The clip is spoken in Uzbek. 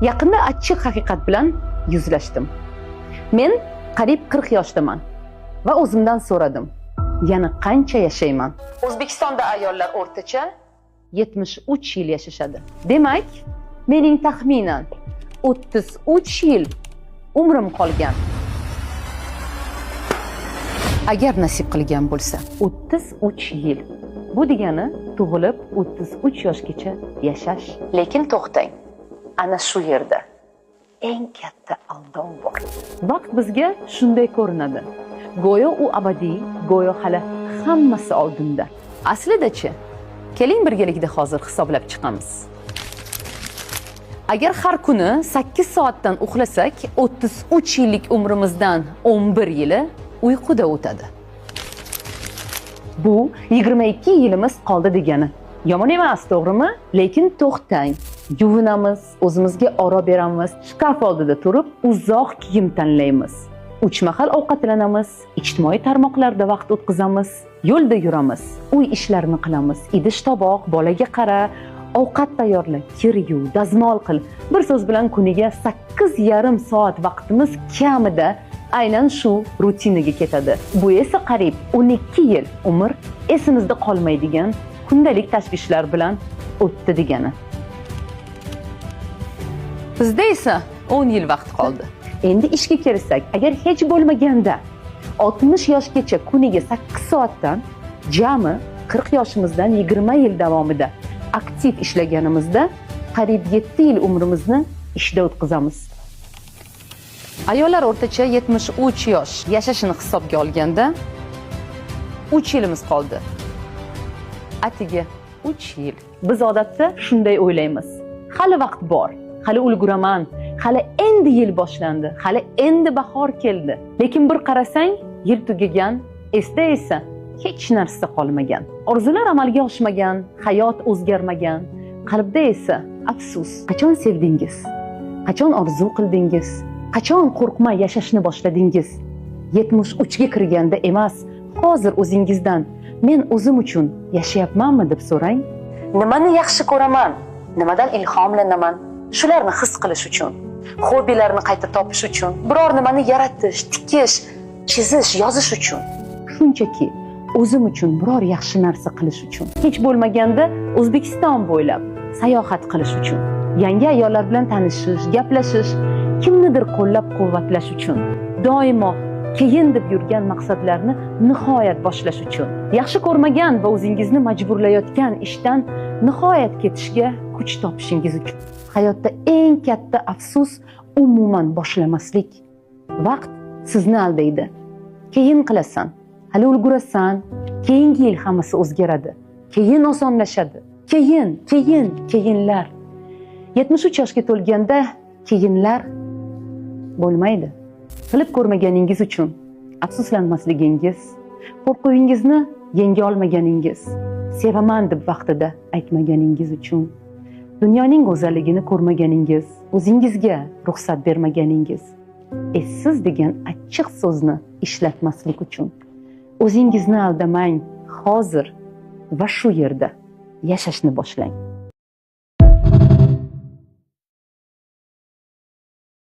Yaqinda achchiq haqiqat bilan yuzlashdim. Men qariyb 40 yoshdaman va o'zimdan so'radim. Yana qancha yashayman? O'zbekistonda ayollar o'rtacha 73 yil yashashadi. Demak, mening taxminan 33 yil umrim qolgan. Agar nasib qilgan bo'lsa, 33 yil. Bu degani tug'ilib 33 yoshgacha yashash. Lekin to'xtang. Ana shu yerda eng katta aldov bor. Vaqt bizga shunday ko'rinadi. Go'yo u abadiy, go'yo hali hammasi oldinda. Aslida-chi, keling birgalikda hozir hisoblab chiqamiz. Agar har kuni 8 soatdan uxlasak, 33 yillik umrimizdan 11 yili uyquda o'tadi. Bu 22 yilimiz qoldi degani. Yomon emas, to'g'rimi? Lekin to'xtang. Yuvinamiz, o'zimizga oro beramiz, shkaf oldida turib, uzoq kiyim tanlaymiz. 3 mahal ovqatlanamiz, ijtimoiy tarmoqlarda vaqt o'tkazamiz, yo'lda yuramiz, uy ishlarini qilamiz, idish-tovoq, bolaga qara, ovqat tayyorla, kir yuv, dazmol qil. Bir so'z bilan kuniga 8,5 soat vaqtimiz kamida aynan shu rutinaga ketadi. Bu esa qariyb 12 yil umr esimizda qolmaydigan kundalik tashvishlar bilan o'tdi degani. Bizda esa 10 yil vaqt qoldi. Endi ishga kirsak, agar hech bo'lmaganda 60 yoshgacha kuniga 8 soatdan jami 40 yoshimizdan 20 yil davomida aktiv ishlaganimizda qariyb 7 yil umrimizni ishda o'tkazamiz. Ayollar o'rtacha 73 yosh yashashini hisobga olganda 3 yilimiz qoldi. Atiga 3 yil. Biz odatda shunday o'ylaymiz. Hali vaqt bor, hali ulguraman, hali endi yil boshlandi, hali endi bahor keldi. Lekin bir qarasang, yil tugagan, esda esa hech narsa qolmagan. Orzular amalga oshmagan, hayot o'zgarmagan, qalbda esa afsus. Qachon sevdingiz? Qachon orzu qildingiz? Qachon qo'rqmay yashashni boshladingiz? 73 ga kirganda emas, hozir o'zingizdan men o'zim uchun yashayapmanmi deb so'rang. Nimani yaxshi ko'raman? Nimadan ilhomlanaman? Shularni his qilish uchun, hobbilarni qayta topish uchun, biror nimani yaratish, tikish, chizish, yozish uchun. Shunchaki o'zim uchun biror yaxshi narsa qilish uchun. Hech bo'lmaganda O'zbekiston bo'ylab sayohat qilish uchun. Yangi ayollar bilan tanishish, gaplashish, kimnidir qo'llab-quvvatlash uchun. Doimo keyin deb yurgan maqsadlarni nihoyat boshlash uchun. Yaxshi ko'rmagan va o'zingizni majburlayotgan ishdan nihoyat ketishga kuch topishingiz uchun. Hayotda eng katta afsus umuman boshlamaslik. Vaqt sizni aldaydi. Keyin qilasan, hali ulgurasan, keyingi yil hammasi o'zgaradi. Keyin osonlashadi. Keyinlar. 73 yoshga to'lganda keyinlar bo'lmaydi. Qilib ko'rmaganingiz uchun afsuslanmasligingiz, qo'rquvingizni yenga olmaganingiz, sevaman deb vaqtida aytmaganingiz uchun, dunyoning go'zalligini ko'rmaganingiz, o'zingizga ruxsat bermaganingiz, essiz degan achchiq so'zni ishlatmaslik uchun. O'zingizni aldamang, hozir va shu yerda yashashni boshlang.